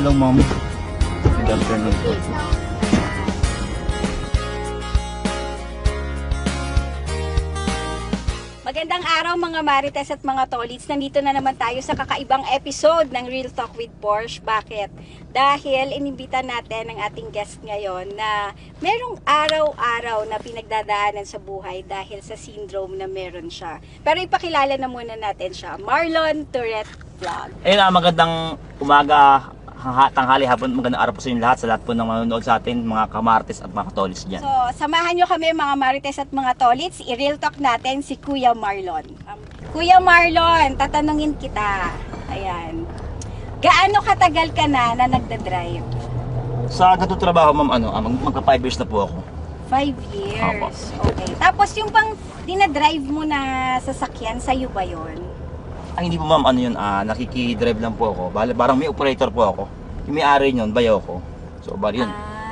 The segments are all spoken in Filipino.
Hello, ma'am. Good afternoon po. Magandang araw mga Marites at mga Tolits. Nandito na naman tayo sa kakaibang episode ng Real Talk with Porsche. Bakit? Dahil inimbita natin ang ating guest ngayon na merong araw-araw na pinagdadaanan sa buhay dahil sa syndrome na meron siya. Pero ipakilala na muna natin siya. Marlon Tourette Vlog. Ayun na, magandang umaga, tanghali, hapon, magandang araw po sa inyo lahat, sa lahat po ng manonood sa atin, mga kamartes at mga katolis dyan. So, samahan nyo kami mga Marites at mga Tolits. I-real talk natin si Kuya Marlon. Kuya Marlon, tatanungin kita. Ayan. Gaano katagal ka na nagda-drive? Sa ganito trabaho, ma'am, magpa 5 years na po ako. 5 years. Okay. Tapos yung pang dinadrive mo na sasakyan, sa'yo ba yun? Ang hindi po, ma'am, nakikidrive lang po ako. Barang may operator po ako. Yung may-ari yun, bayaw ko. So, bali yun.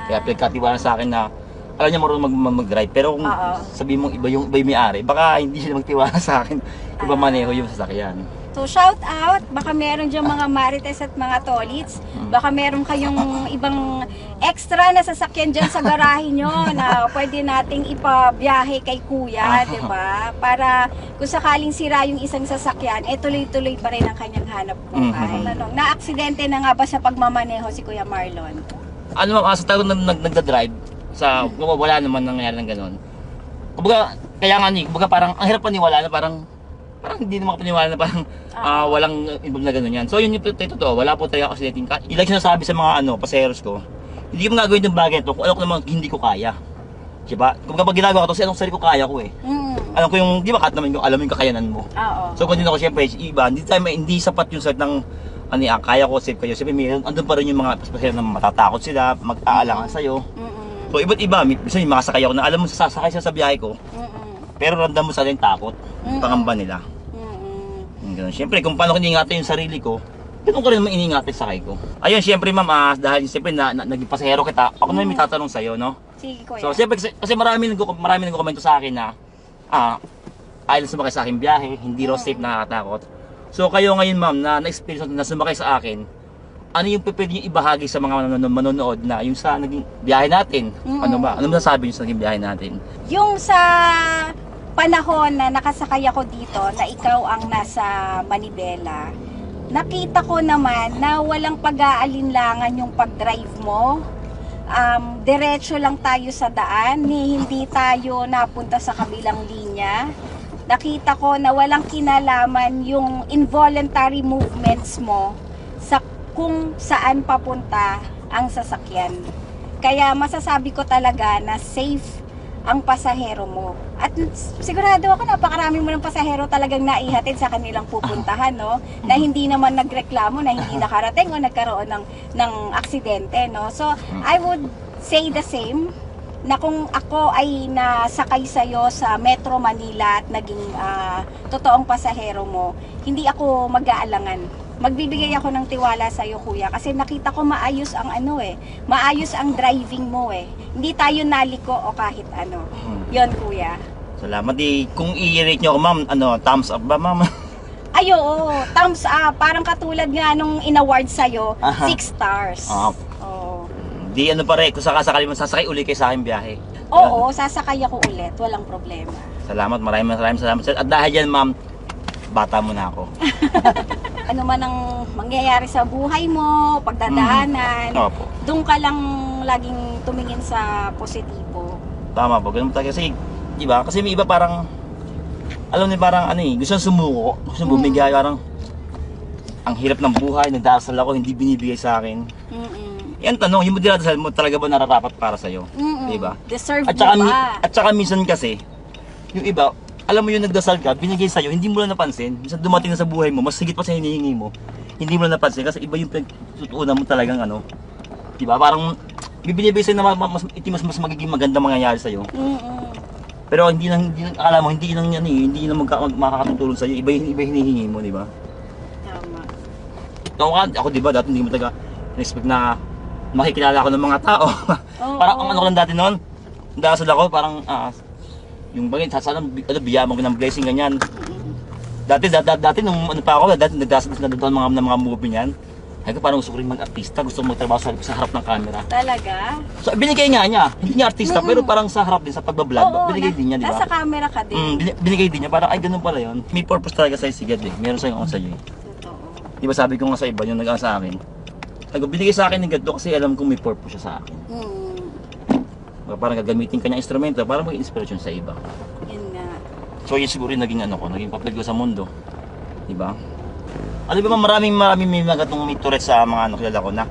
Kaya pinagkatiwala sa akin na alam niya marunong mag-drive. Pero kung sabihin mong iba yung may-ari, baka hindi siya magtiwala sa akin kung maneho yung sasakyan. So, shout out. Baka meron dyan mga Marites at mga Tolits. Baka meron kayong ibang extra na sasakyan dyan sa garahe nyo na pwede nating ipabiyahe kay Kuya, di ba? Para kung sakaling sira yung isang sasakyan, tuloy-tuloy pa rin ang kanyang hanap buhay. Na-aksidente na nga ba sa pagmamaneho si Kuya Marlon? Sa taon na nagda-drive, wala naman nangyayari ng gano'n. Kumbaga, kaya nga kumbaga parang ang hirap paniwala na parang hindi naman makapaniwala na parang walang involved na gano'n yan. So yun yung totoo, wala po tayo kasi like sinasabi sa mga pasahers ko, hindi ko gagawin yung bagay ito kung alam ko naman hindi ko kaya. Diba? Kung kapag ginagawa ko ito, anong sarili ko kaya ko eh. Alam ko yung, di ba, kahit naman yung alam mo yung kakayanan mo. So kung din ako siyempre, iba, hindi sapat yung sort ng kaya ko, safe kayo. Siyempre, andun pa rin yung mga pasahero na matatakot sila, mag-aalangan sa'yo. So iba't iba, minsan yung makasakay ako na alam mo sasakay siya sa biyahe ko, pero ramdam mo sa yung takot, yung pangamba nila. Ganun. Siyempre, kung paano ko iniingatan yung sarili ko, ganun ko rin naman iniingatan sa sakay ko. Ayun, siyempre ma'am, dahil siyempre naging pasahero kita, ako na may tatanong sa'yo, no? Sige, Kuya. So, siyempre, kasi marami nagko-komento sa akin na, ayaw sumakay sa aking biyahe, hindi raw safe, nakakatakot. So, kayo ngayon ma'am, na-experience na sumakay sa akin, ano yung pwede nyo ibahagi sa mga manonood na yung sa naging biyahe natin? Ano ba? Ano masasabi nyo sa naging biyahe natin? Yung sa panahon na nakasakay ako dito, na ikaw ang nasa Manibela, nakita ko naman na walang pag-aalinlangan yung pag-drive mo. Diretso lang tayo sa daan, hindi tayo napunta sa kabilang linya. Nakita ko na walang kinalaman yung involuntary movements mo sa kung saan papunta ang sasakyan. Kaya masasabi ko talaga na safe ang pasahero mo. At sigurado ako napakarami mo ng pasahero talagang naihatid sa kanilang pupuntahan, no? Na hindi naman nagreklamo, na hindi nakarating o nagkaroon ng aksidente, no? So, I would say the same, na kung ako ay nasakay sa'yo sa Metro Manila at naging totoong pasahero mo, hindi ako mag-aalangan. Magbibigay ako ng tiwala sa iyo, Kuya, kasi nakita ko maayos ang maayos ang driving mo eh. Hindi tayo naliko o kahit ano. 'Yon, Kuya. Salamat. Kung i-rate nyo ako ma'am, thumbs up ba ma'am? Ay, oo, thumbs up. Parang katulad nga nung in-award sa iyo, 6 stars. Oo. Di pare, kung sakasakali mo sasakay uli kayo sa aking biyahe. Oo, sasakay ako ulit, walang problema. Salamat, maraming salamat. At dahil dyan ma'am, bata mo na ako. Ano man ang mangyayari sa buhay mo, pagdadaanan, doon ka lang laging tumingin sa positibo. Tama po, ganun talaga. Kasi, di ba? Kasi may iba parang, alam niyo parang gusto sumuko, gusto bumigay, parang, ang hirap ng buhay, nagdasal ako, hindi binibigay sa akin. Yan tanong, yung dinadasal mo talaga ba nararapat para sa'yo? Di ba? Deserve mo ba? At saka minsan kasi, yung iba, alam mo yung nagdasal ka, binigay sa'yo, hindi mo lang napansin. Minsan dumating na sa buhay mo, mas higit pa sa hinihingi mo, hindi mo lang napansin kasi iba yung pinagtutuunan mo talagang di ba? Parang bibinibigay sa'yo na mas magiging maganda mangyayari sa'yo. Pero hindi akala mo, hindi lang makakatutulong sa'yo, iba hinihingi mo, di ba? Tama. Ako di ba, dati hindi mo talaga na-expect na makikilala ako ng mga tao. Parang ang ko lang dati noon, dasal ako, parang yung bagay, sana bigyan mo ng blessing ganyan. Dati nung pa ako, dati nagdasal na doon mga movie niyan. Ay, parang gusto ko rin mag-artista, gusto ko magtrabaho sa harap ng camera. Talaga? So, binigay nga niya. Hindi niya artista, pero parang sa harap din, sa pagbablog. Binigay din niya, di ba? Nasa camera ka din. Binigay din niya. Parang, ay, ganun pala yun. May purpose talaga sa'yo si God eh. Meron sa'yo ako sa'yo eh. Totoo. Di ba sabi ko nga sa iba, yung nag sa akin. Binigay sa akin ng God kasi alam kong may purpose siya sa akin. Parang gagamitin kanya instrumento para maging inspiration sa iba. Yun nga. So, yun siguro yung naging naging papel ko sa mundo. Di ba? Alam ba maraming may mga gatong may Tourette sa mga kilala ko na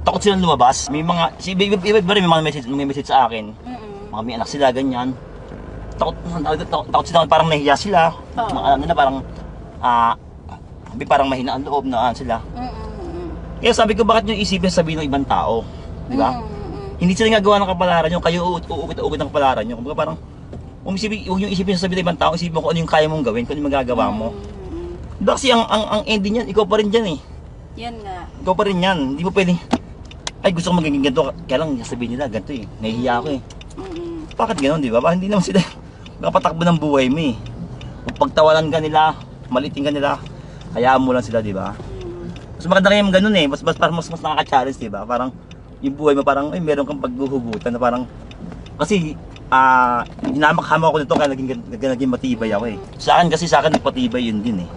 takot silang lumabas. May mga, iba rin may message sa akin. Mga may anak sila, ganyan. Takot sila, parang nahiya sila. Mga alam nila parang, parang mahina ang loob na sila. Kaya sabi ko, bakit nyo isipin sabihin ng ibang tao? Di ba? Hindi sila gagawa ng kapalaran nyo, kayo uukit ng kapalaran nyo. Kumbaga parang, huwag nyo isipin sabihin ng ibang tao, isipin mo kung ano yung kaya mong gawin, kung ano yung magagawa mo. Diba kasi ang ending yan, ikaw pa rin dyan eh. Yan nga. Ikaw pa rin yan, hindi mo pwede, ay gusto ko magiging ganito, kaya lang sabihin nila, ganito eh, nahihiya ako eh. Bakit gano'n, di ba? Hindi naman sila nakapatakbo ng buhay mo eh. Kung pagtawanan ka nila, maliting ka nila, hayaan mo lang sila, di ba? Mas maganda kayo yung ganun eh, mas nakaka-challenge, di ba? Parang yung buhay mo parang, ay meron kang paghuhugutan na parang, kasi hinamak-hama ako nito kaya naging matibay ako eh. Sa akin nagpatibay yun din eh.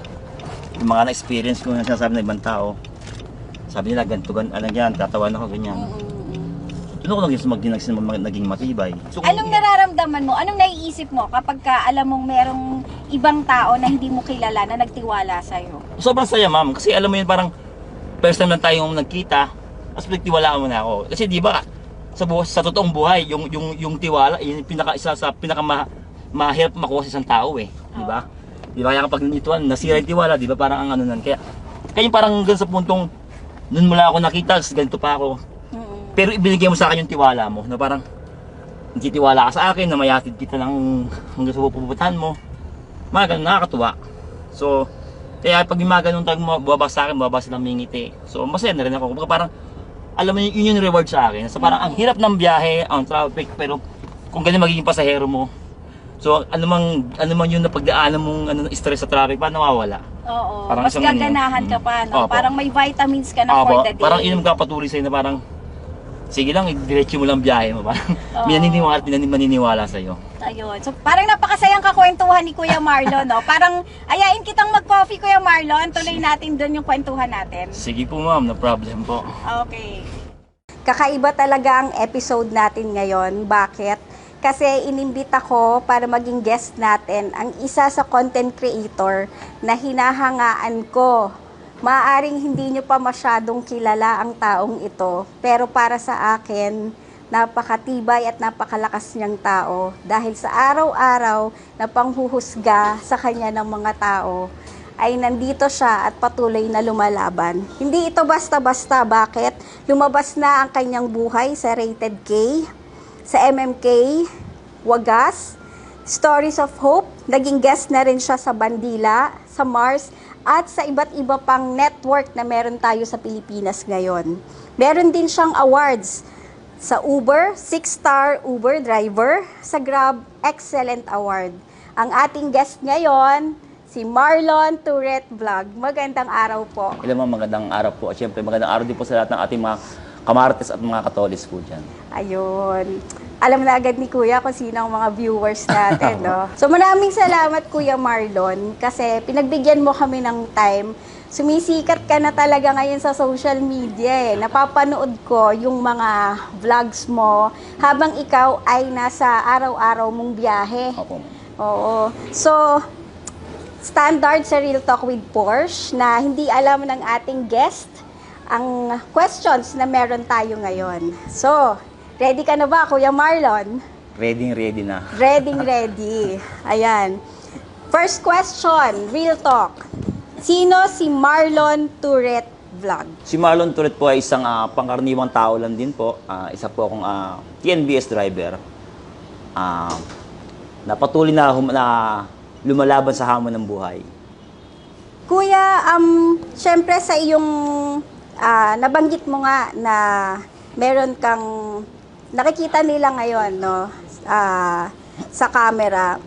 Yung mga na-experience ko na sinasabi ng ibang tao, sabi nila ganito, yan, tatawan ako, ganyan. Doon ako naging matibay. So, Anong nararamdaman mo? Anong naiisip mo kapag alam mong merong ibang tao na hindi mo kilala na nagtiwala sa'yo? Sobrang saya ma'am, kasi alam mo yun parang first time lang tayong nagkita, mas nagtiwalaan mo na ako. Kasi di ba, sa totoong buhay, yung tiwala, yung isa sa mahirap makuha sa isang tao eh. Di ba? Di ba, kaya kapag nanituan, nasira yung tiwala, di ba, parang ang ano nan. Kaya parang ganun sa puntong, nun mula ako nakita, ganito pa ako. Pero ibinigay mo sa akin yung tiwala mo, na parang, hindi tiwala ka sa akin, na mayatid kita lang hanggang sa pupuntahan mo. Mga ganun, nakakatuwa. So, kaya pag yung mga ganun talagang bumaba sa akin, bumaba silang mingiti. So, masaya na rin ako. Parang, alam mo yun yung reward sa akin. So, parang ang hirap ng biyahe, ang traffic, pero kung ganun magiging pasahero mo, so, ano man yun na pagdaanan mong stress sa traffic, paano nawawala? Oo, parang mas gaganahan ka pa, no? Parang may vitamins ka na for the day. Parang inom ka patuloy sa'yo na parang, sige lang, diretso mo lang biyahe mo. Parang maniniwala sa'yo. Ayun. So, parang napakasayang kakwentuhan ni Kuya Marlon, no? Parang, ayain kitang mag-coffee, Kuya Marlon. Tuloy natin doon yung kwentuhan natin. Sige po ma'am, no problem po. Okay. Kakaiba talaga ang episode natin ngayon. Bakit? Kasi inimbita ko para maging guest natin ang isa sa content creator na hinahangaan ko. Maaring hindi nyo pa masyadong kilala ang taong ito, pero para sa akin, napakatibay at napakalakas niyang tao dahil sa araw-araw na panghuhusga sa kanya ng mga tao ay nandito siya at patuloy na lumalaban. Hindi ito basta-basta. Bakit? Lumabas na ang kanyang buhay sa Rated K, sa MMK, Wagas, Stories of Hope. Naging guest na rin siya sa Bandila, sa Mars, at sa iba't iba pang network na meron tayo sa Pilipinas ngayon. Meron din siyang awards sa Uber, 6-star Uber driver, sa Grab, Excellent Award. Ang ating guest ngayon, si Marlon Tourette Vlog. Magandang araw po. Ilang magandang araw po. At syempre, magandang araw din po sa lahat ng ating mga kamartes at mga katolis po dyan. Ayun. Alam na agad ni Kuya kung sino ang mga viewers natin, no? So maraming salamat, Kuya Marlon, kasi pinagbigyan mo kami ng time. Sumisikat ka na talaga ngayon sa social media eh. Napapanood ko yung mga vlogs mo habang ikaw ay nasa araw-araw mong biyahe. Opo. Oo. So, standard sa Real Talk with Porsche na hindi alam ng ating guest ang questions na meron tayo ngayon. So, ready ka na ba, Kuya Marlon? Ready na. Ready. Ayan. First question, Real Talk. Sino si Marlon Tourette Vlog? Si Marlon Tourette po ay isang pangkaraniwang tao lang din po. Isa po akong TNBS driver. Na patuloy na lumalaban sa hamon ng buhay. Kuya, syempre sa iyong nabanggit mo nga na meron kang nakikita nila ngayon, no, sa camera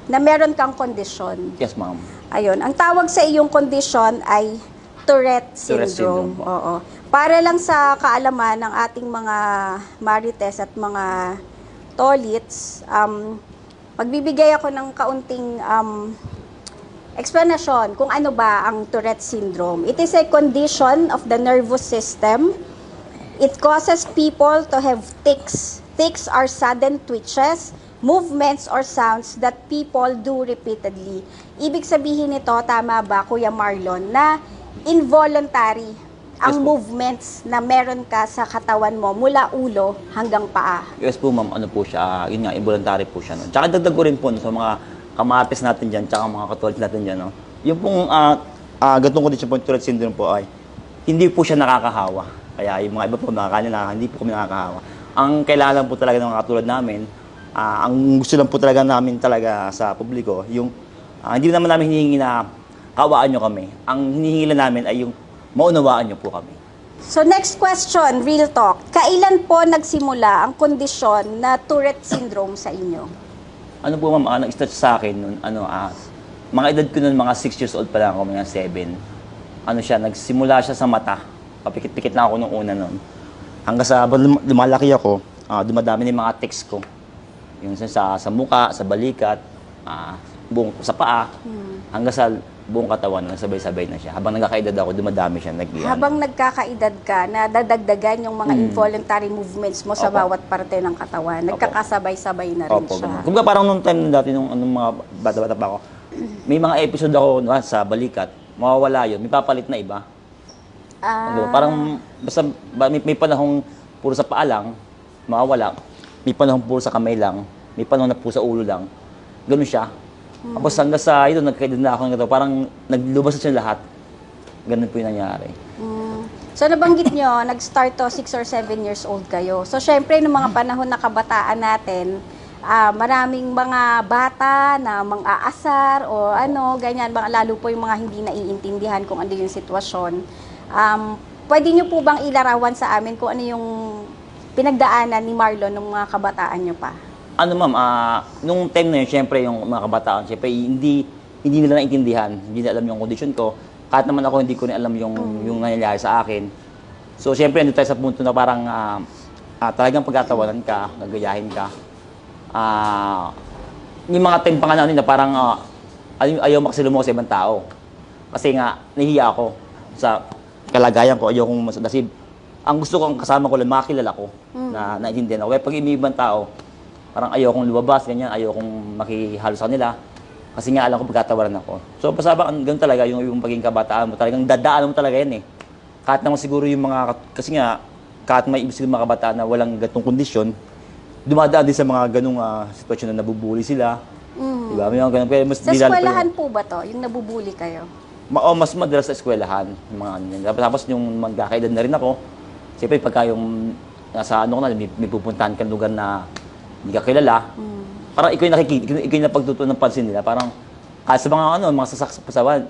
na meron kang kondisyon. Yes, ma'am. Ayun, ang tawag sa iyong kondisyon ay Tourette Tourette syndrome. syndrome po. Oo. Para lang sa kaalaman ng ating mga marites at mga tolits, magbibigay ako ng kaunting explanation kung ano ba ang Tourette syndrome. It is a condition of the nervous system. It causes people to have tics. Tics are sudden twitches, movements or sounds that people do repeatedly. Ibig sabihin nito, tama ba Kuya Marlon, na involuntary ang Yes po. movements na meron ka sa katawan mo mula ulo hanggang paa. Yes po ma'am, ano po siya, yun nga, involuntary po siya. No? Tsaka dagdag ko rin po no, sa mga kamatis natin dyan, tsaka mga katolik natin dyan. No? Yung pong ganitong kondisyon po, Tourette syndrome po ay, hindi po siya nakakahawa. Kaya yung mga iba po nakakanya hindi po kami nakakahawa. Ang kailangan po talaga ng mga katulad namin, ang gusto lang po talaga namin talaga sa publiko, yung hindi naman namin hinihingi na kawaan nyo kami. Ang hinihingi lang namin ay yung maunawaan nyo po kami. So next question, real talk. Kailan po nagsimula ang kondisyon na Tourette syndrome sa inyo? Ano po ma'am, nag-start sa akin nun, mga edad ko nun, mga 6 years old pa lang ako, mga 7. Ano siya, nagsimula siya sa mata. Papikit-pikit lang ako nung una nun. Hanggang sa lumalaki ako, dumadami na yung mga tics ko. Yung sa muka, sa balikat, sa paa, hanggang sa buong katawan, sabay-sabay na siya. Habang nagkakaedad ako, dumadami siya. Habang nagkakaedad ka, nadadagdagan yung mga involuntary movements mo sa Opo. bawat parte ng katawan. Nagkakasabay-sabay na rin Opo, siya. kung parang nung time dati, nung mga bata-bata pa ako, may mga episode ako sa balikat, mawawala yun, may papalit na iba. Diba? Parang, basta may panahong puro sa paa lang, mawawala. May panahong puro sa kamay lang, may panahon na puro sa ulo lang. Ganun siya. Tapos hanggang sa ito, nagkaedad na ako ng ito, parang naglubas na siya lahat. Ganun po yung nangyari. So nabanggit nyo, nag-start to 6 or 7 years old kayo. So syempre, noong mga panahon na kabataan natin, maraming mga bata na mang-aasar o ganyan, lalo po yung mga hindi naiintindihan kung ano yung sitwasyon. Pwede nyo po bang ilarawan sa amin kung ano yung pinagdaanan ni Marlon nung mga kabataan nyo pa? Ano ma'am, nung time na yun, syempre yung mga kabataan, syempre hindi nila naintindihan, hindi nila alam yung kondisyon ko. Kahit naman ako, hindi ko rin alam yung nangyayari sa akin. So syempre, nandito tayo sa punto na parang talagang pagkatawanan ka, gagayahin ka. Yung mga time pa nga na parang ayaw makasilumo sa ibang tao. Kasi nga, nahihiya ako sa kalagayan ko, ayaw kong masadasib. Ang gusto kong kasama ko lang, makakilala ko na naintindihan ako. Kaya pag may ibang tao, parang ayaw kong lumabas, ganyan, ayaw kong makihalo sa kanila. Kasi nga alam ko pagkatawaran ako. So pasabak, ganun talaga yung pagiging kabataan mo. Talagang dadaan mo talaga yan eh. Kahit naman siguro yung kasi nga, kahit may ibig sabihin mga kabataan na walang ganitong kondisyon, dumadaan din sa mga ganung sitwasyon na nabubuli sila. Diba? May mga ganun. Pero mas Sa eskwelahan po ba to? Yung nabubuli kayo? Mas madalas sa eskwelahan. Tapos yung magkakaedad na rin ako, siyempre pagka yung nasa may pupuntahan kang lugar na hindi ka kilala, parang ikaw yung napagtutunan ng pansin nila. Parang kahit sa mga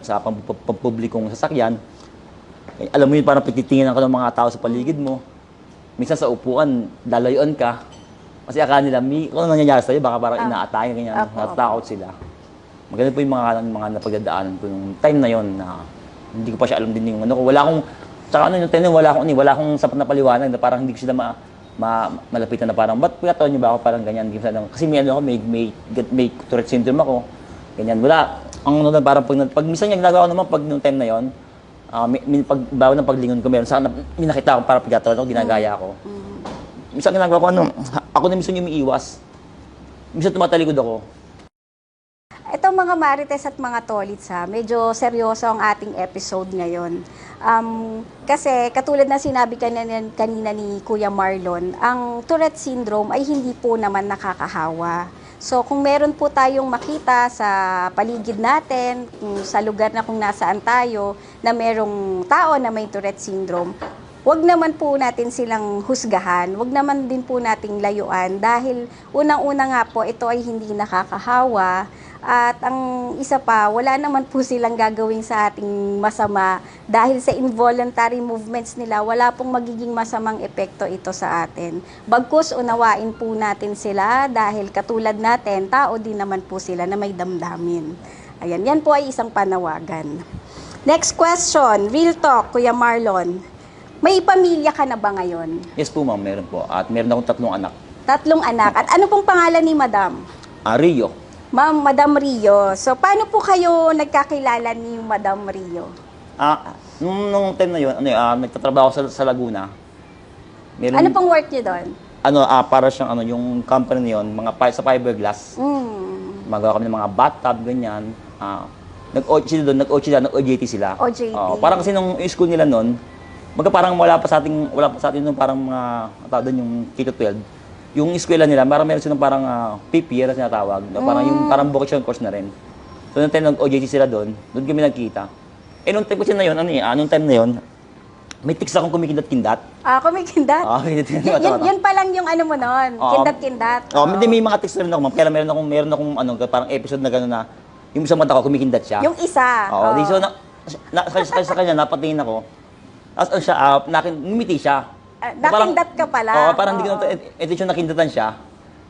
sa pampublikong sasakyan, alam mo yun, parang pagtitinginan ka ng mga tao sa paligid mo. Minsan sa upuan, lalayuan ka. Kasi akala nila, kung ano nangyayari sa'yo, baka parang inaatake, ganyan, natatakot sila. Maganda po yung mga napagdadaanan ko nung time na yon na hindi ko pa siya alam din yung wala akong, tsaka yung time na wala akong sapat na paliwanag na parang hindi ko sila malapitan na parang, ba't pagkataon niyo ba ako parang ganyan? Kasi may Tourette syndrome ako. Ganyan, wala. Ang parang pag minsan yung ginagawa ko naman pag nung time na yon, bago ng paglingon ko, may nakita ko parang pagkataon ako, ginagaya ko. Minsan ginagawa ko, ako na minsan yung umiiwas. Minsan tumatalikod ako. Ito mga marites at mga tolits medyo seryoso ang ating episode ngayon. Kasi katulad na sinabi kanina ni Kuya Marlon, ang Tourette syndrome ay hindi po naman nakakahawa. So kung meron po tayong makita sa paligid natin, sa lugar na kung nasaan tayo, na merong tao na may Tourette syndrome, wag naman po natin silang husgahan, wag naman din po nating layuan dahil unang-una nga po ito ay hindi nakakahawa. At ang isa pa, wala naman po silang gagawin sa ating masama dahil sa involuntary movements nila, wala pong magiging masamang epekto ito sa atin. Bagkus unawain po natin sila dahil katulad natin, tao din naman po sila na may damdamin. Ayan, yan po ay isang panawagan. Next question, real talk, Kuya Marlon. May pamilya ka na ba ngayon? Yes po, ma'am, meron po. At meron akong 3 anak. 3 anak. At ano pong pangalan ni Madam? Rio. Madam Rio. So, paano po kayo nagkakilala ni Madam Rio? Nung time na yun, nagtatrabaho sa Laguna. Meron, Ano pong work niyo doon? para siyang yung company na yun, sa fiberglass. Magawa kami ng mga bathtub, ganyan. Nag-OJT sila. OJT. Parang kasi nung school nila noon, parang wala pa sa atin nung parang mga, doon yung K-12. Yung eskwela nila, meron silang parang PPR na tinatawag. Parang vocational course na rin. So, nung time nag-OJT sila doon kami nagkita. Nung time kasi na yun, nung time na yun, may tics akong kumikindat-kindat. Kumikindat? Yun pa lang yung ano mo noon, kindat-kindat. May mga tics na rin ako, ma'am. Kaya meron akong parang episode na gano'n na, yung isang mata ko, kumikindat siya. Yung isa? So, sa kanya, napatingin ako. Tapos siya, ngumiti siya. Nakindat ka pala? Parang hindi ko na nakindatan siya.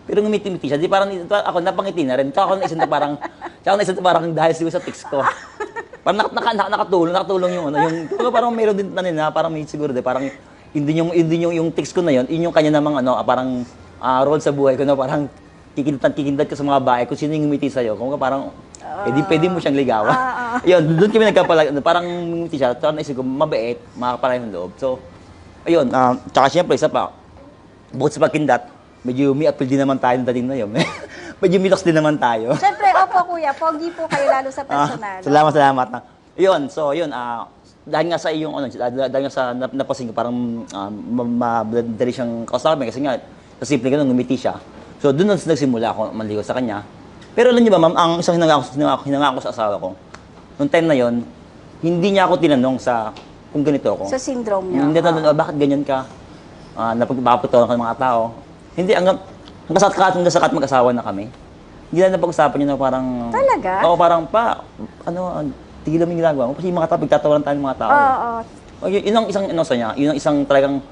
Pero ngumiti-ngiti siya. Di parang ako, napangiti na rin. Tsaka ako naisip na parang dahil siguro sa tics ko. Parang nakatulong yung parang mayroon din na parang may siguro parang hindi yung tics ko na yun yung kanya namang parang role sa buhay ko na parang kikindat ka sa mga babae kung sino yung ngumiti sa'yo. Kung parang pwede mo siyang ligawan. Yun, doon kami parang ngumiti siya. Tsaka naisip ko, mabait, makakapalay ng loob. So, ayun, tsaka siyempre, isa pa, bukod sa pagkindat, medyo may appeal din naman tayo ng dating na yun. Medyo milox din naman tayo. Siyempre, opo kuya, pogi po kayo lalo sa personal. Salamat. Yun, so yun, dahil nga sa iyong, dahil nga sa napasin ko, parang madali siyang kausapin kasi nga, sa simple ganun, ngumiti siya. So doon nagsimula ako manligaw sa kanya. Pero alam niyo ba, ma'am, ang isang hinangako sa asawa ko, noong time na yun, hindi niya ako tinanong kung ganito ako. Sa syndrome niya? Hindi tanong, bakit ganyan ka? Napagpapatulan ka ng mga tao. Hindi, hanggang sa mag-asawa na kami. Hindi na napag-usapan niya na parang... Talaga? Oo, parang tigilan mo yung ginagawa mo. Kasi yung mga tao, pagtatawaran tayo ng mga tao. Yun ang isang sa niya, yun ang isang talagang...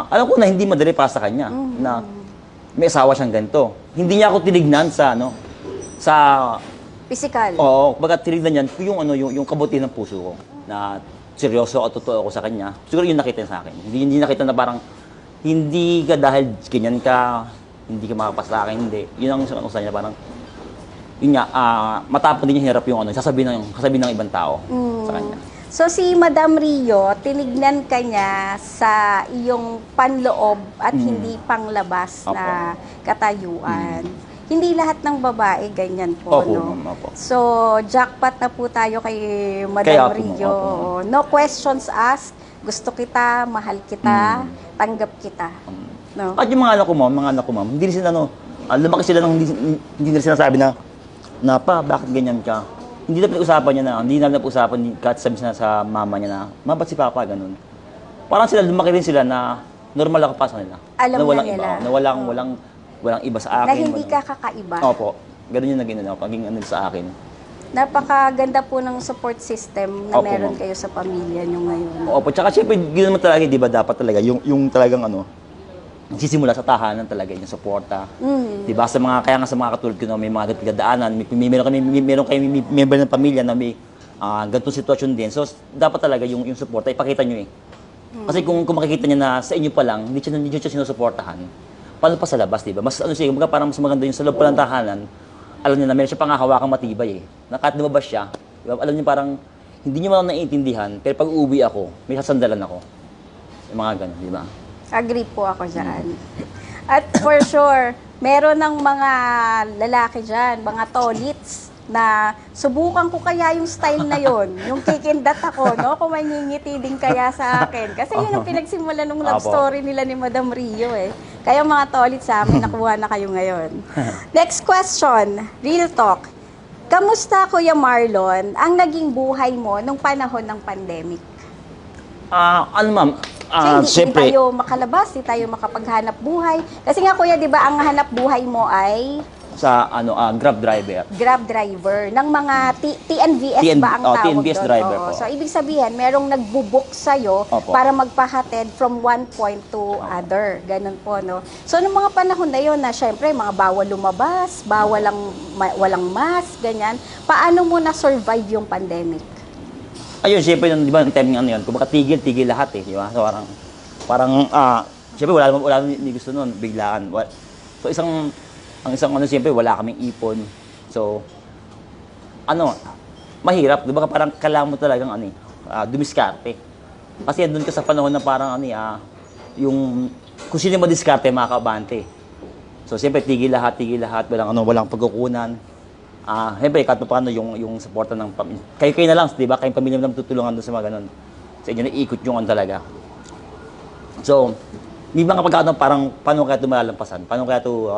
alam ko na hindi madali para sa kanya, na may asawa siyang ganito. Hindi niya ako tinignan sa Physical? Oo, bagat tinignan niya yung kabutihan ng puso ko. Na seryoso at totoo ako sa kanya. Siguro yun nakita niya sa akin. Hindi nakita na parang, hindi ka dahil ganyan ka, hindi ka makapas sa akin, hindi. Yun ang sa niya, parang, yun nga, matapang din yung hirap yung sasabihin ng ibang tao sa kanya. So si Madam Rio, tinignan ka niya sa iyong panloob at hindi panglabas na katayuan. Hindi lahat ng babae ganyan po, Opo, no? ma'am, opo. So, jackpot na po tayo kay Madam Rio. No questions asked. Gusto kita, mahal kita, tanggap kita. No? At yung mga anak ko, ma'am, hindi sila, lumaki sila nang hindi nila sinasabi na, bakit ganyan ka? Hindi na pinag-usapan niya hindi na pinag-usapan kahit sabi sa mama niya na, ba't si Papa, ganun. Parang lumaki rin sila na normal ako pa sa nila. Alam na walang na nila. Iba, na walang iba sa akin. Na hindi ka kakaiba. Opo. Ganun yung naging sa akin. Napakaganda po ng support system na Opo, meron ma'am. kayo sa pamilya nyo ngayon. Opo, tsaka syempre, ganoon naman talaga, di ba, dapat talaga, yung talagang sisimula sa tahanan talaga, yung suporta. Di ba, kaya nga sa mga katulad ko, may mga pinagdaanan, meron kayo member ng pamilya na may ganitong sitwasyon din. So, dapat talaga yung suporta, ipakita nyo eh. Kasi kung makikita niya na sa inyo pa lang, hindi siya sinusuportahan, paano pa sa labas, di ba? Mas, parang mas maganda yung sa loob pa ng tahanan, alam niya na meron siya pang hawakang matibay eh. Na kahit lumabas siya, diba, alam niya parang hindi niya man naiintindihan, pero pag uuwi ako, may sasandalan ako. Yung mga ganun, di ba? Agree po ako dyan. At for sure, meron ng mga lalaki dyan, mga tolits, na subukan ko kaya yung style na yon, yung kikindat ako, no? Kung may ngingiti din kaya sa akin. Kasi yun ang pinagsimulan ng love story nila ni Madam Rio eh. Kaya mga tolits sa amin, nakuha na kayo ngayon. Next question, real talk. Kamusta, Kuya Marlon, ang naging buhay mo nung panahon ng pandemic? Ma'am? Hindi tayo makalabas, hindi tayo makapaghanap buhay. Kasi nga, Kuya, di ba, ang hanap buhay mo ay Sa Grab driver. Grab driver ng mga TNVS ba ang tawag TNVS doon? driver Oo. po. So, ibig sabihin, merong nagbubook sa'yo Opo. para magpahatid from one point to other. Ganun po, no? So, nung mga panahon na yun na, syempre, mga bawal lumabas, walang mask, ganyan. Paano mo na-survive yung pandemic? Ayun, syempre, di ba, yung timing ano yun, kung baka tigil lahat eh, di ba? So, syempre, wala naman hindi gusto nun, biglaan. So, ang isang ano, syempre, wala kaming ipon. So, mahirap, di ba, parang kailangan mo talagang, dumiskarte. Kasi doon ka sa panahon na parang, yung, kung sino madiskarte, makakabante. So, siyempre, tigil lahat, walang pagkukunan. Siyempre, kahit pa paano yung suporta ng pamilya. Kayo na lang, di ba? Kayong pamilya mo lang tutulungan doon sa mga ganun. Sa inyo, naiikot yung talaga. So, may mga pagkakataon parang paano kaya ito malalampasan? Paano kaya ito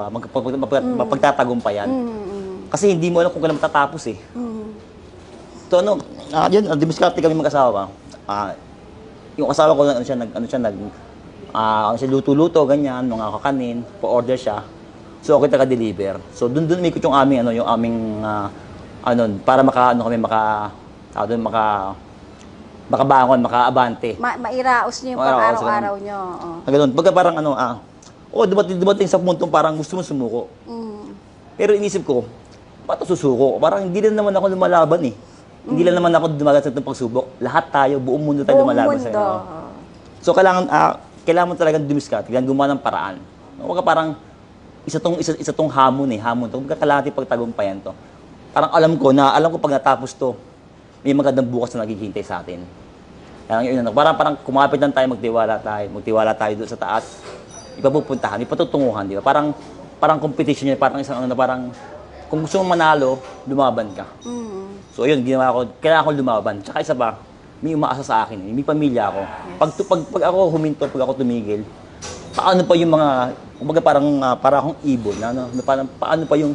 mapagtatagumpayan? Kasi hindi mo alam kung kailan matatapos eh. So, yun, dimiskarte kami mag-asawa. Yung asawa ko, siya luto-luto, ganyan, mga kakanin, pa-order siya. So, ako taga-deliver. So, doon may ikot yung aming, para makabangon, makaabante. Mairaos niyo yung pang-araw-araw niyo. Ganun. Pagka parang dumating sa puntong parang gusto mo sumuko. Pero inisip ko, ba't susuko? Parang hindi lang naman ako lumalaban eh. Hindi lang naman ako dumagat sa itong pagsubok. Lahat tayo, buong mundo tayo lumalaban sa inyo. So, kailangan mo talagang dumiskarte, kailangan gumawa ng paraan. Huwag ka parang, isa tong hamon to. Huwag ka kailangan pagtagumpayan to. Parang alam ko pag natapos to, may magandang bukas na naghihintay sa atin. Parang kumapit lang tayo, magtiwala tayo doon sa taas. Ipapupuntahan, ipatutunguhan, di ba? Parang competition yun, parang parang kung gusto mong manalo, lumaban ka. So yun, ginawa ko, kailangan ko lumaban. Tsaka isa pa, may umaasa sa akin, may pamilya ako. Pag ako huminto, pag ako tumigil, paano pa yung mga, kumbaga para akong ibon, paano pa yung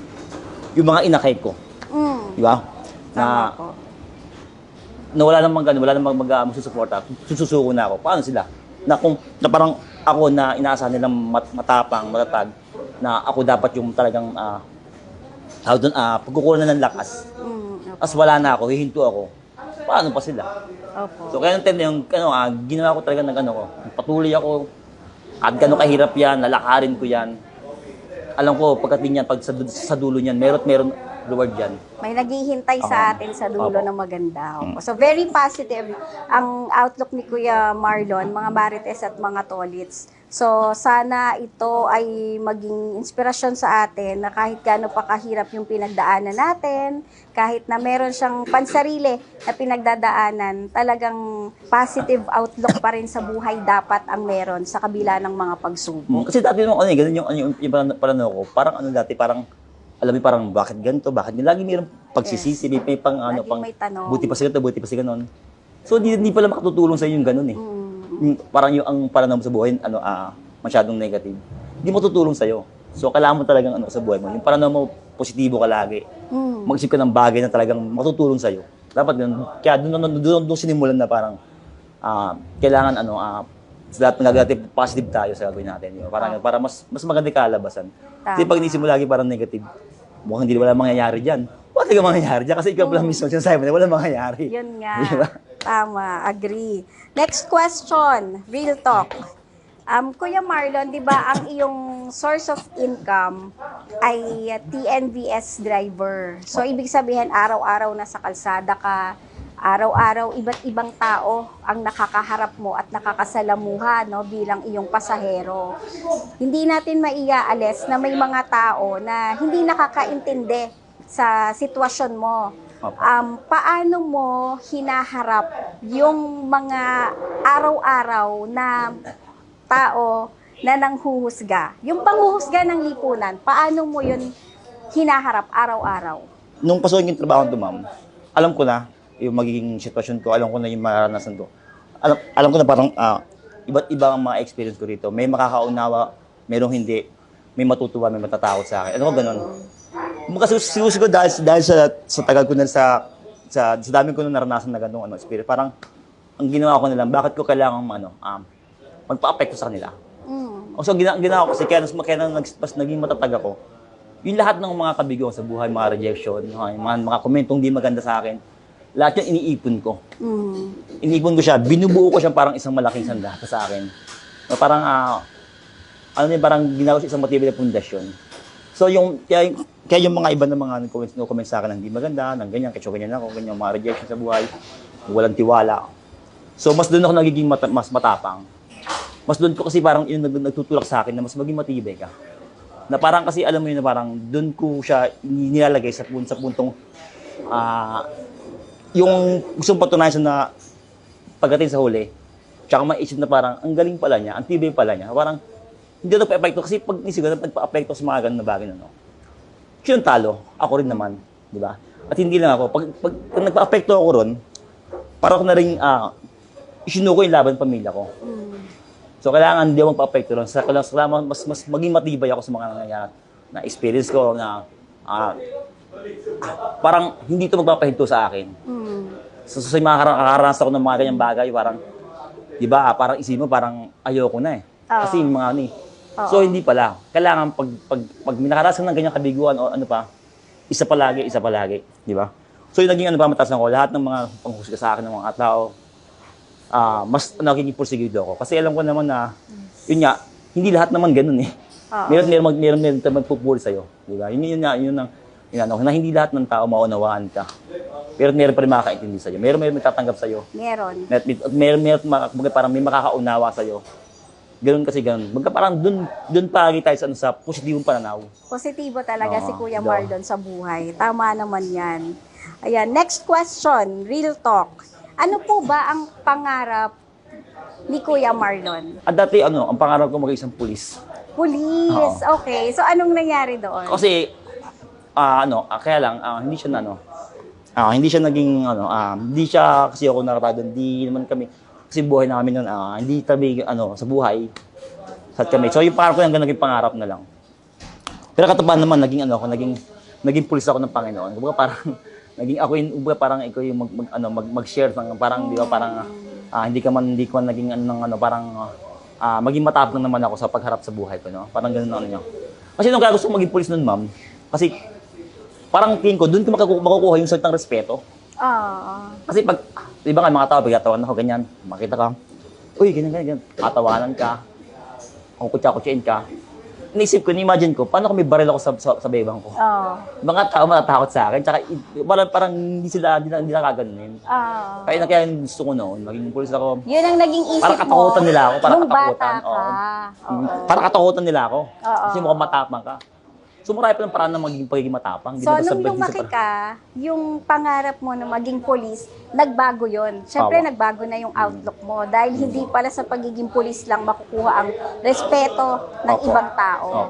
mga inakay ko. Di ba? Na wala namang magsusuporta, susuko na ako. Paano sila? Na parang ako na inaasahan nilang matapang, matatag, na ako dapat yung talagang pagkukunan ng lakas. As wala na ako, hihinto ako. Paano pa sila? Opo. So kaya nung yung ginawa ko talaga patuloy ako, at gano'ng kahirap yan, lalakarin ko yan. Alam ko, pagdating yan, pag sa dulo niyan, meron reward yan. May naghihintay sa atin sa dulo ng maganda. So, very positive ang outlook ni Kuya Marlon, mga Marites at mga Tolits. So, sana ito ay maging inspirasyon sa atin na kahit gaano pa kahirap yung pinagdaanan natin, kahit na meron siyang pansarili na pinagdadaanan, talagang positive outlook pa rin sa buhay dapat ang meron sa kabila ng mga pagsubok. Kasi dati ganun yung parang ko, parang alam mo parang bakit ganito, bakit lagi mayroong pagsisisi, may pang may tanong. buti pa si ganun. So hindi pala makatutulong sa iyo yung ganun eh. Parang ang pananaw mo sa buhay masyadong negative. Hindi mo tutulong sa iyo. So kailangan mo talagang sa buhay mo, yung pananaw mo positibo ka lagi. Mag-isip ka ng bagay na talagang makatutulong sa iyo. Dapat ganun. Kaya doon sinimulan na parang kailangan sa lahat ng gagawin positive tayo sa gagawin natin. Para mas maganda kalabasan. Kasi pag inisip mo lagi parang negative, mukhang hindi wala mangyayari diyan. Wala talaga mangyayari diyan kasi ikaw pala mismo sinasabi mo na wala mangyayari. Yun nga. Diba? Tama, agree. Next question, real talk. Kuya Marlon, di ba ang iyong source of income ay TNVS driver? So, ibig sabihin, araw-araw nasa kalsada ka, araw-araw iba't ibang tao ang nakakaharap mo at nakakasalamuha bilang iyong pasahero. Hindi natin maiaalis na may mga tao na hindi nakakaintindi sa sitwasyon mo. Paano mo hinaharap yung mga araw-araw na tao na nanghuhusga? Yung panghuhusga ng lipunan, paano mo yun hinaharap araw-araw? Nung pasok yung trabaho ko, ma'am, alam ko na yung magiging sitwasyon ko, alam ko na yung maranasan ko. Alam ko na parang iba't iba ang mga experience ko rito. May makakaunawa, merong hindi. May matutuwa, may matatakot sa akin. Ano ko ganun? Kasi siguro dahil sa tagal ko na sa dami ko na naranasan na ganung experience, parang ang ginawa ko na lang, bakit ko kailangan magpa-apekto sa kanila. So ginawa ko kasi kaya mas naging matatag ako. Yung lahat ng mga kabigo sa buhay, mga rejection, mga komentong di maganda sa akin, lahat yung iniipon ko. Iniipon ko siya, binubuo ko siya parang isang malaking sandata sa akin. Parang, parang ginawa siya isang matibay na pundasyon. So, kaya yung mga iba na mga comment sa akin na hindi maganda, ng ganyan, ganyan ako, ganyan, mga rejection sa buhay, walang tiwala. So mas doon ako nagiging mas matapang. Mas doon ko kasi parang yun nagtutulak sa akin na mas maging matibay ka. Na parang kasi alam mo yun na parang doon ko siya nilalagay sa puntong yung gustong patunayan siya na pagdating sa huli, tsaka maisip na parang ang galing pala niya, ang tibay pala niya. Parang hindi ako nagpa-apekto kasi pag siguro nagpa-apekto sa mga ganun na bagay na siya yung talo, ako rin naman, di ba? At hindi lang ako, pag nagpa-apekto ako ron, parang ako na rin isinuko yung laban pamilya ko. So kailangan hindi ako magpa-apekto ron. Kailangan mas maging matibay ako sa mga nangyayari na experience ko na parang hindi ito magpapahinto sa akin. So sa mga kakaranas ako ng mga ganyang bagay, parang, di ba, parang isipin mo, parang ayoko na eh. Kasi yung mga So hindi pala. Kailangan pag minakarasan ng ganyang kabiguan o ano pa, isa palagi. Di ba? So yung naging pamatasan ko, lahat ng mga panghusga sa akin ng mga tao, mas nagiging porsigido ako. Kasi alam ko naman na, yun nga, hindi lahat naman ganun eh. Meron magpupuri sa'yo. Di ba? Yun na hindi lahat ng tao maunawaan ka. Pero meron pa rin makakaintindi sa'yo. Meron magtatanggap sa'yo. Meron parang may makakaunawa sa'yo. Ganun kasi ganun. Parang dun palagi tayo sa positibong pananaw. Positibo talaga si Kuya Marlon sa buhay. Tama naman yan. Ayan, next question, real talk. Ano po ba ang pangarap ni Kuya Marlon? At dati, ang pangarap ko maging isang pulis. Pulis, okay. So, anong nangyari doon? Kasi, kaya lang, hindi siya naging, hindi siya, kasi ako nakatado, hindi naman kami, kasi buhay namin nun, hindi kami, sa buhay, sa kami. So, yung pangarap ko yung naging pangarap na lang. Pero katapan naman, naging pulis ako ng Panginoon. Kumbaga parang, parang ikaw yung mag-share ng parang, di ba, parang, hindi ko man naging, parang, maging matapang naman ako sa pagharap sa buhay ko, no? Parang ganun niya. Kasi nung kaya gusto ko maging pulis nun, ma'am, kasi, parang tingin ko, doon ko makukuha yung salitang respeto. Kasi pag, di ba nga mga tao, pagkatawanan ako, ganyan, makita ka, uy, ganyan, katawanan ka, kung kutsa-kutsain ka. Naisip ko, imagine ko, paano kung may baril ako sa bebang ko? Mga tao matatakot sa akin, tsaka parang hindi nakaganunin. Kaya gusto ko noon, maging pulis ako. Yun ang naging isip parang katakutan nila ako, nung bata ka. Parang katakutan nila ako. Kasi mukhang matapang ka. So marami pa ng paraan ng maging pagiging matapang. So, nung lumaki ka, yung pangarap mo na maging police, nagbago yon. Siyempre, nagbago na yung outlook mo. Dahil hindi pala sa pagiging police lang makukuha ang respeto ng ibang tao.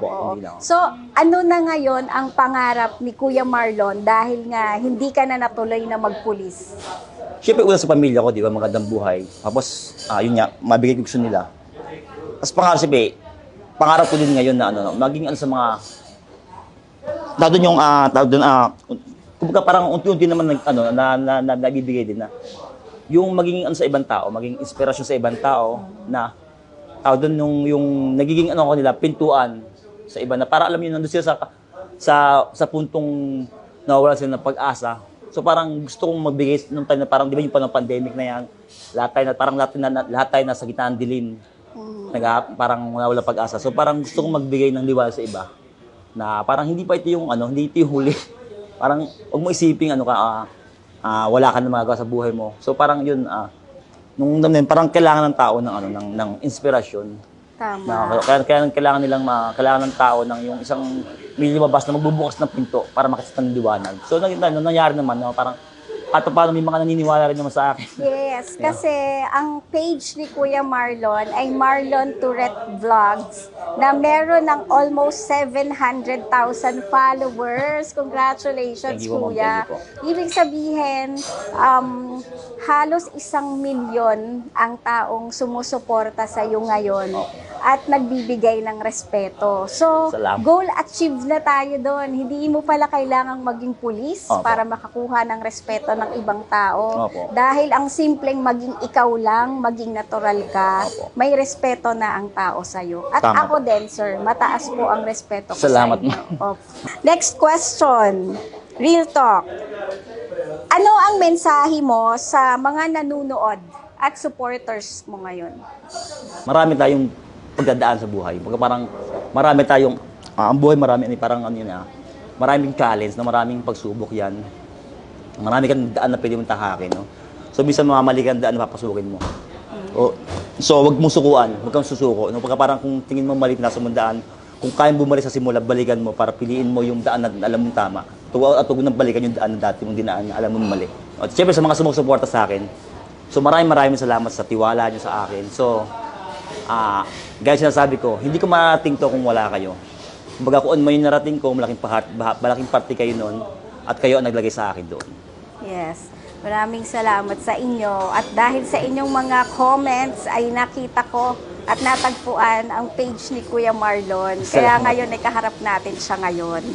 So, ano na ngayon ang pangarap ni Kuya Marlon dahil nga hindi ka na natuloy na magpulis? Siyempre, una sa pamilya ko, di ba, magandang buhay. Tapos, yun nga, mabigay ko gusto nila. Tapos pangarap ko din ngayon na maging sa mga kumbaga parang unti-unti naman nabibigay din na yung maging sa ibang tao, maging inspirasyon sa ibang tao na yung nagiging ko nila pintuan sa iba na para alam niyo nandoon sila sa puntong nawawala sila ng pag-asa. So parang gusto kong magbigay nung time na parang di ba yung panong pandemic na yan, lahat tayo nasa gitna ng dilim. Parang nawawala pag-asa. So parang gusto kong magbigay ng liwanag sa iba. Na parang hindi pa ito yung hindi ito yung huli. Parang huwag mo isiping wala ka na magagawa sa buhay mo. So parang yun parang kailangan ng tao ng inspirasyon. Tama. Kaya kailangan ng tao ng yung isang may lumabas na magbubukas ng pinto para makita ng liwanag. So nangyari naman parang at paano may mga naniniwala rin naman sa akin. Yes, kasi ang page ni Kuya Marlon ay Marlon Tourette Vlogs na meron ng almost 700,000 followers. Congratulations, Thank you, Kuya. Ibig sabihin, halos 1,000,000 ang taong sumusuporta sa iyo ngayon at nagbibigay ng respeto. So, Salamat. goal achieved na tayo doon. Hindi mo pala kailangang maging pulis para makakuha ng respeto ng ibang tao. Dahil ang simpleng maging ikaw lang, maging natural ka, may respeto na ang tao sa'yo. At ako din, sir, mataas po ang respeto ko sa inyo. Next question. Real talk. Ano ang mensahe mo sa mga nanunood at supporters mo ngayon? Marami tayong pagdadaan sa buhay. Parang marami tayong ang buhay maraming challenge, na maraming pagsubok yan. Marami kang daan na pwede mong tahakin, no? So, bisa mamamali ka ang daan na papasukin mo. So, wag mong sukuan, wag kang susuko. No, pagka parang kung tingin mo mali, nasa mong daan, kung kayang bumalik sa simula, balikan mo para piliin mo yung daan na alam mong tama. At huwag nang balikan yung daan na dati mong dinaan na alam mong mali. At syempre sa mga sumusuporta sa akin, so maraming salamat sa tiwala niyo sa akin. So, gaya sinasabi ko, hindi ko marating to kung wala kayo. Kumbaga kung ano man yung narating ko, malaking parte kayo noon at kayo ang naglagay sa akin doon. Yes. Maraming salamat sa inyo. At dahil sa inyong mga comments ay nakita ko at natagpuan ang page ni Kuya Marlon. Kaya Salamat. ngayon ay kaharap natin siya ngayon.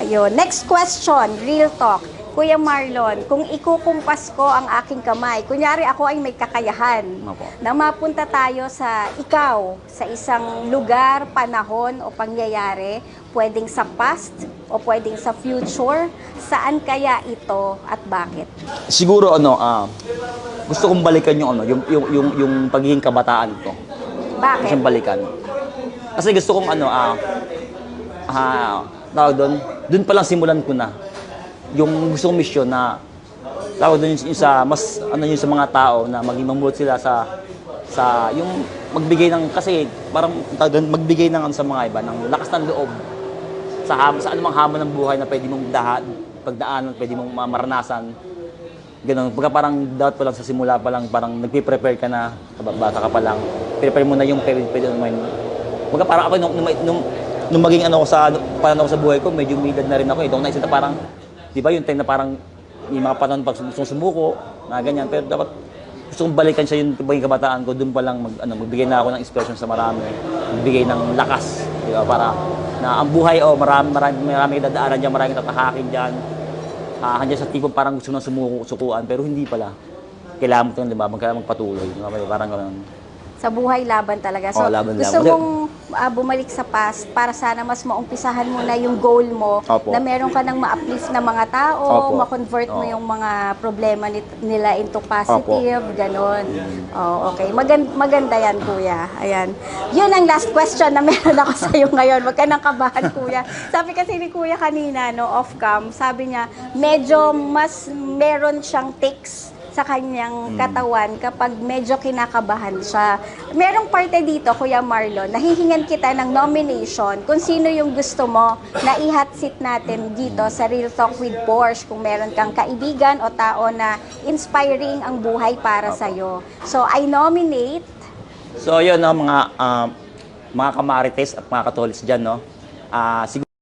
Ayun. Next question, real talk. Kuya Marlon, kung ikukumpas ko ang aking kamay, kunyari ako ay may kakayahan Opo. na mapunta tayo sa ikaw, sa isang lugar, panahon o pangyayari, pwedeng sa past o pwedeng sa future, saan kaya ito at bakit? Siguro gusto kong balikan yung pagiging kabataan ko. Bakit? Gusto kong balikan. Kasi gusto kong tawag doon pa lang simulan ko na yung gusto kong misyon na tawag doon yung sa mas yun sa mga tao na maging mamulat sila sa yung magbigay ng kasi parang tawag doon magbigay ng sa mga iba ng lakas ng loob sa anumang hamon ng buhay na pwede mong pagdaanan, pwede mong maranasan. Ganun. Pagka parang dapat pa lang sa simula pa lang, parang nagpe-prepare ka na, bata ka pa lang, prepare mo na yung pwede naman. Pagka parang ako, nung maging parang ako sa buhay ko, medyo may edad na rin ako. Doon naisip na parang, di ba yung time na parang, yung mga panahon pag sumuko, na ganyan. Pero dapat, gusto kong balikan siya yung pagiging kabataan ko, doon pa lang magbigay na ako ng inspiration sa marami, magbigay ng lakas, di ba? Para, na ang buhay, marami dadaanan dyan, maraming tatahakin dyan. Hanggang sa tipong parang gusto nang sukuan, pero hindi pala. Kailangan mo itong lumaban, kailangan magpatuloy. Parang gano'n. Sa buhay, laban talaga. So, Laban. gusto mong bumalik sa past para sana mas maumpisahan mo na yung goal mo Opo. na meron ka ng ma-uplift na mga tao, Opo. ma-convert mo Oo. yung mga problema nila into positive, ganon. Oh, okay. Maganda yan, kuya. Ayan. Yun ang last question na meron ako sa iyo ngayon. Huwag ka nang kabahan, kuya. Sabi kasi ni kuya kanina, off-cam, sabi niya, medyo mas meron siyang tics sa kanyang katawan kapag medyo kinakabahan siya. Merong parte dito, Kuya Marlon, nahihingan kita ng nomination kung sino yung gusto mo na i-hot seat natin dito sa Real Talk with Porsche kung meron kang kaibigan o tao na inspiring ang buhay para sa'yo. So, I nominate. So, yun, mga kamarites at mga katolis dyan, no? Siguro